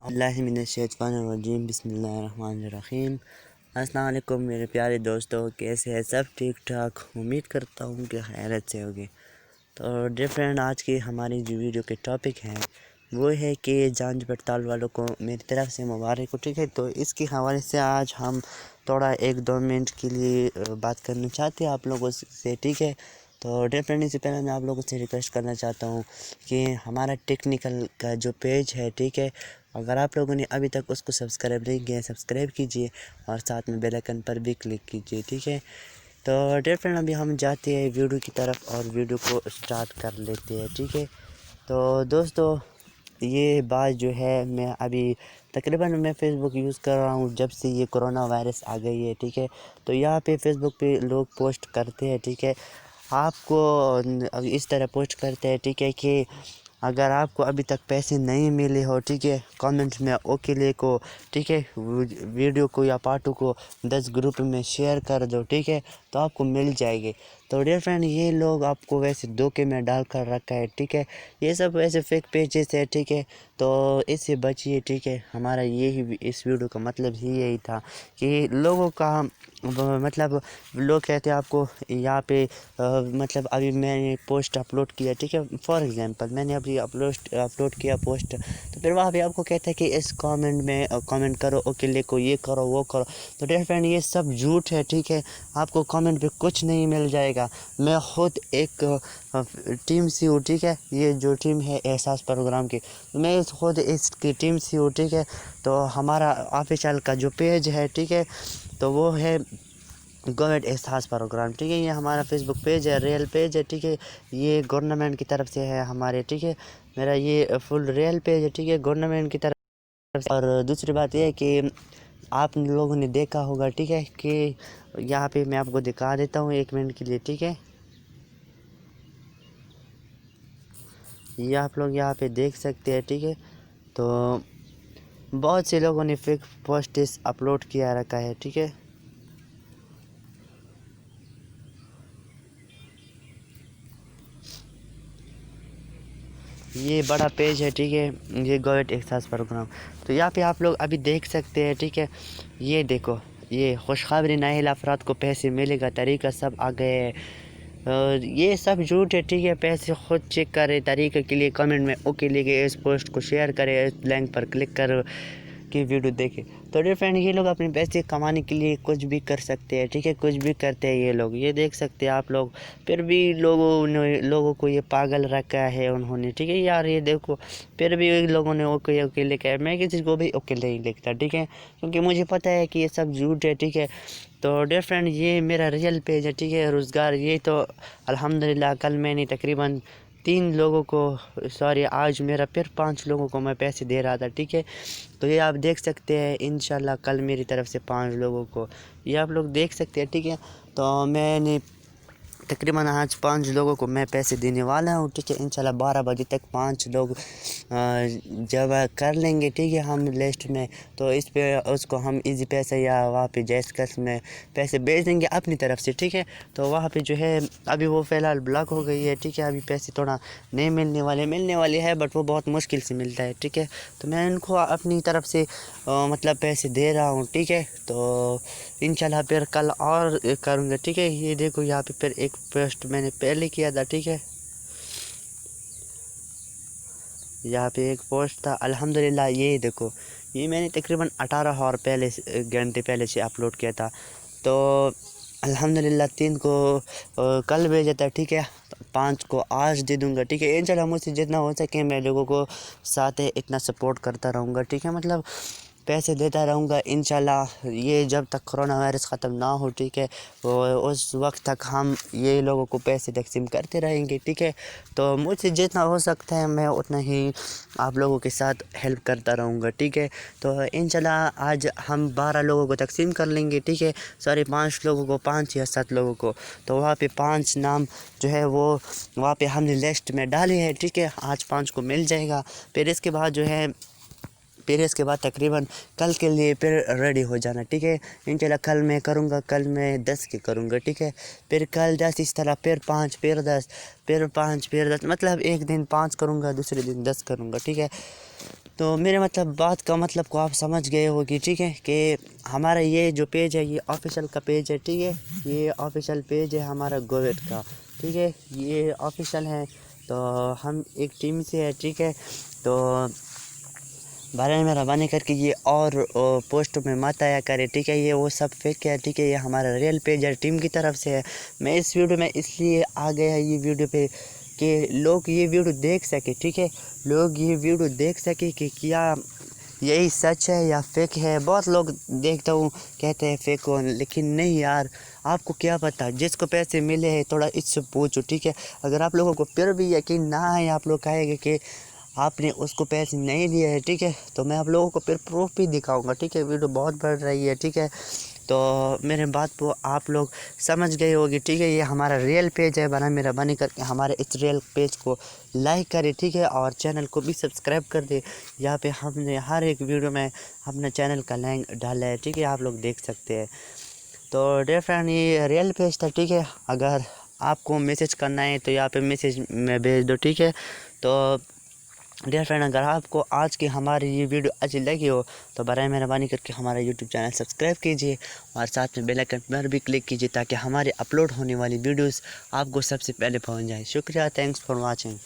اللہ من الشیطان الرجیم بسم اللہ الرحمن الرحیم۔ السلام علیکم میرے پیارے دوستوں، کیسے ہیں سب؟ ٹھیک ٹھاک، امید کرتا ہوں کہ خیریت سے ہوگی۔ تو ڈیئر فرینڈ، آج کی ہماری جو ویڈیو کے ٹاپک ہیں وہ ہے کہ جانچ پڑتال والوں کو میری طرف سے مبارک ہو، ٹھیک ہے۔ تو اس کے حوالے سے آج ہم تھوڑا 1-2 منٹ کے لیے بات کرنا چاہتے ہیں آپ لوگوں سے، ٹھیک ہے۔ تو ڈیئر فرینڈ، اس سے پہلے میں آپ لوگوں سے ریکویسٹ کرنا چاہتا ہوں کہ ہمارا ٹیکنیکل کا جو پیج ہے، ٹھیک ہے، اگر آپ لوگوں نے ابھی تک اس کو سبسکرائب نہیں کیا ہے سبسکرائب کیجئے اور ساتھ میں بیل آئکن پر بھی کلک کیجئے، ٹھیک ہے۔ تو ڈیئر فرینڈ، ابھی ہم جاتے ہیں ویڈیو کی طرف اور ویڈیو کو سٹارٹ کر لیتے ہیں، ٹھیک ہے۔ تو دوستو، یہ بات جو ہے میں ابھی تقریباً میں فیس بک یوز کر رہا ہوں جب سے یہ کرونا وائرس آ گئی ہے، ٹھیک ہے۔ تو یہاں پہ فیس بک پہ لوگ پوسٹ کرتے ہیں، ٹھیک ہے، آپ کو اس طرح پوسٹ کرتے ہیں، ٹھیک ہے، کہ اگر آپ کو ابھی تک پیسے نہیں ملے ہو، ٹھیک ہے، کامنٹ میں اوکے لے کو، ٹھیک ہے، ویڈیو کو یا پارٹو کو 10 گروپ میں شیئر کر دو، ٹھیک ہے، تو آپ کو مل جائے گی۔ تو ڈیئر فرینڈ، یہ لوگ آپ کو ویسے دھوکے میں ڈال کر رکھا ہے، ٹھیک ہے، یہ سب ویسے فیک پیجز ہے، ٹھیک ہے۔ تو اس سے بچیے، ٹھیک ہے۔ ہمارا یہی اس ویڈیو کا مطلب ہی یہی تھا کہ لوگوں کا مطلب لوگ کہتے ہیں آپ کو یہاں پہ مطلب ابھی میں نے پوسٹ اپلوڈ کیا، ٹھیک ہے، فار ایگزامپل میں نے ابھی اپلوڈ کیا پوسٹ، تو پھر وہاں پہ آپ کو کہتا ہے کہ اس کامنٹ میں کامنٹ کرو، اوکے لے کو، یہ کرو وہ کرو۔ تو ڈیئر فرینڈ، یہ سب جھوٹ ہے، ٹھیک ہے، آپ کو کامنٹ پہ کچھ نہیں مل جائے گا۔ میں خود ایک ٹیم سے ہوں، ٹھیک ہے، یہ جو ٹیم ہے احساس پروگرام کی، میں خود اس کی ٹیم سے ہوں، ٹھیک ہے۔ تو ہمارا آفیشیل کا جو پیج ہے، ٹھیک ہے، تو وہ ہے گورنمنٹ احساس پروگرام، ٹھیک ہے۔ یہ ہمارا فیس بک پیج ہے، ریئل پیج ہے، ٹھیک ہے، یہ گورنمنٹ کی طرف سے ہے ہمارے، ٹھیک ہے، میرا یہ فل ریئل پیج ہے، ٹھیک ہے، گورنمنٹ کی طرف سے۔ اور دوسری بات یہ ہے کہ آپ لوگوں نے دیکھا ہوگا، ٹھیک ہے، کہ یہاں پہ میں آپ کو دکھا دیتا ہوں 1 منٹ کے لیے، ٹھیک ہے، یہ آپ لوگ یہاں پہ دیکھ سکتے ہیں، ٹھیک ہے۔ تو بہت سے لوگوں نے فیک پوسٹس اپلوڈ کیا رکھا ہے، ٹھیک ہے۔ یہ بڑا پیج ہے، ٹھیک ہے، یہ گورنمنٹ احساس پروگرام۔ تو یہاں پہ آپ لوگ ابھی دیکھ سکتے ہیں، ٹھیک ہے، یہ دیکھو، یہ خوشخبری نااہل افراد کو پیسے ملے گا، طریقہ سب آ گئے ہے، یہ سب جھوٹ ہے، ٹھیک ہے۔ پیسے خود چیک کرے، طریقے کے لیے کمنٹ میں اوکے لے کے اس پوسٹ کو شیئر کرے، اس لنک پر کلک کر کی ویڈیو دیکھے۔ تو ڈیئر فرینڈ، یہ لوگ اپنے پیسے کمانے کے لیے کچھ بھی کر سکتے ہیں، ٹھیک ہے، کچھ بھی کرتے ہیں یہ لوگ، یہ دیکھ سکتے ہیں آپ لوگ۔ پھر بھی لوگوں کو یہ پاگل رکھا ہے انہوں نے، ٹھیک ہے یار، یہ دیکھو، پھر بھی لوگوں نے اوکے لکھا ہے۔ میں کسی کو بھی اوکے نہیں لکھتا، ٹھیک ہے، کیونکہ مجھے پتہ ہے کہ یہ سب جھوٹ ہے، ٹھیک ہے۔ تو ڈیئر فرینڈ، یہ میرا ریئل پیج ہے، ٹھیک ہے، روزگار، یہ تو الحمدللہ کل میں نے تقریباً 3 لوگوں کو آج میرا پھر 5 لوگوں کو میں پیسے دے رہا تھا، ٹھیک ہے۔ تو یہ آپ دیکھ سکتے ہیں، انشاءاللہ کل میری طرف سے 5 لوگوں کو یہ آپ لوگ دیکھ سکتے ہیں، ٹھیک ہے۔ تو میں نے تقریباً آج 5 لوگوں کو میں پیسے دینے والا ہوں، ٹھیک ہے، انشاءاللہ 12 بجے تک 5 لوگ جمع کر لیں گے، ٹھیک ہے، ہم لسٹ میں، تو اس کو ہم ایزی پیسے یا وہاں پہ جیسکس میں پیسے بھیج دیں گے اپنی طرف سے، ٹھیک ہے۔ تو وہاں پہ جو ہے ابھی وہ فی الحال بلاک ہو گئی ہے، ٹھیک ہے، ابھی پیسے تھوڑا نہیں ملنے والے ہے، بٹ وہ بہت مشکل سے ملتا ہے، ٹھیک ہے۔ تو میں ان کو اپنی طرف سے مطلب پیسے دے رہا ہوں، ٹھیک ہے۔ تو انشاءاللہ پھر کل اور کروں گا، ٹھیک ہے۔ یہ دیکھو یہاں پہ پھر ایک پوسٹ میں نے پہلے کیا تھا، ٹھیک ہے، یہاں پہ ایک پوسٹ تھا، الحمدللہ یہ دیکھو، یہ میں نے تقریباً 18 اور گھنٹے پہلے سے اپلوڈ کیا تھا۔ تو الحمدللہ 3 کو کل بھیجا تھا، ٹھیک ہے، 5 کو آج دے دوں گا، ٹھیک ہے۔ انشاءاللہ مجھ سے جتنا ہو سکے میں لوگوں کو ساتھ اتنا سپورٹ کرتا رہوں گا، ٹھیک ہے، مطلب پیسے دیتا رہوں گا انشاءاللہ، یہ جب تک کرونا وائرس ختم نہ ہو، ٹھیک ہے، اس وقت تک ہم یہ لوگوں کو پیسے تقسیم کرتے رہیں گے، ٹھیک ہے۔ تو مجھ سے جتنا ہو سکتا ہے میں اتنا ہی آپ لوگوں کے ساتھ ہیلپ کرتا رہوں گا، ٹھیک ہے۔ تو انشاءاللہ آج ہم 12 لوگوں کو تقسیم کر لیں گے، ٹھیک ہے، 5 لوگوں کو، 5 یا 7 لوگوں کو، تو وہاں پہ 5 نام جو ہے وہ وہاں پہ ہم نے لسٹ میں ڈالے ہیں، ٹھیک ہے، آج 5 کو مل جائے گا، پھر اس کے بعد جو ہے تقریباً کل کے لیے پھر ریڈی ہو جانا، ٹھیک ہے۔ انشاءاللہ کل میں کروں گا، کل میں 10 کے کروں گا، ٹھیک ہے، پھر کل 10، اس طرح پھر 5، پھر 10، پھر 5، پھر 10، مطلب ایک دن 5 کروں گا، دوسرے دن 10 کروں گا، ٹھیک ہے۔ تو میرے مطلب بات کا مطلب کو آپ سمجھ گئے ہوگی، ٹھیک ہے، کہ ہمارا یہ جو پیج ہے یہ آفیشیل کا پیج ہے، ٹھیک ہے، یہ آفیشیل پیج ہے ہمارا گویٹ کا، ٹھیک ہے، یہ آفیشیل ہے، تو ہم ایک ٹیم سے ہے، ٹھیک ہے، تو برائے مہربانی کر کے یہ اور پوسٹ میں مت آیا کرے، ٹھیک ہے، یہ وہ سب فیک ہے، ٹھیک ہے، یہ ہمارا ریئل پیج ہے، ٹیم کی طرف سے ہے۔ میں اس ویڈیو میں اس لیے آ گیا یہ ویڈیو پہ کہ لوگ یہ ویڈیو دیکھ سکے، ٹھیک ہے، لوگ یہ ویڈیو دیکھ سکے کہ کیا یہی سچ ہے یا فیک ہے۔ بہت لوگ دیکھتا ہوں کہتے ہیں فیک ہو، لیکن نہیں یار، آپ کو کیا پتہ، جس کو پیسے ملے ہیں تھوڑا اس سے پوچھو، ٹھیک ہے۔ اگر آپ لوگوں کو پھر بھی یقین نہ ہے، آپ لوگ کہیں گے کہ آپ نے اس کو پیسے نہیں دیے ہیں، ٹھیک ہے، تو میں آپ لوگوں کو پھر پروف بھی دکھاؤں گا، ٹھیک ہے۔ ویڈیو بہت بڑھ رہی ہے، ٹھیک ہے، تو میرے بات کو آپ لوگ سمجھ گئے ہوگی، ٹھیک ہے۔ یہ ہمارا ریئل پیج ہے، برائے مہربانی کر کے ہمارے اس ریئل پیج کو لائک کرے، ٹھیک ہے، اور چینل کو بھی سبسکرائب کر دے۔ یہاں پہ ہم نے ہر ایک ویڈیو میں اپنا چینل کا لنک ڈالا ہے، ٹھیک ہے، آپ لوگ دیکھ سکتے ہیں۔ تو ڈیئر فرینڈ، یہ ریئل پیج تھا، ٹھیک ہے۔ اگر آپ کو میسیج کرنا ہے تو یہاں پہ میسیج میں بھیج دو، ٹھیک ہے۔ تو ڈیئر فرینڈ، اگر آپ کو آج کی ہماری یہ ویڈیو اچھی لگی ہو تو برائے مہربانی کر کے ہمارا یوٹیوب چینل سبسکرائب کیجیے اور ساتھ میں بیل آئکن پر بھی کلک کیجیے تاکہ ہمارے اپلوڈ ہونے والی ویڈیوز آپ کو سب سے پہلے پہنچ جائیں۔ شکریہ، تھینکس فار واچنگ۔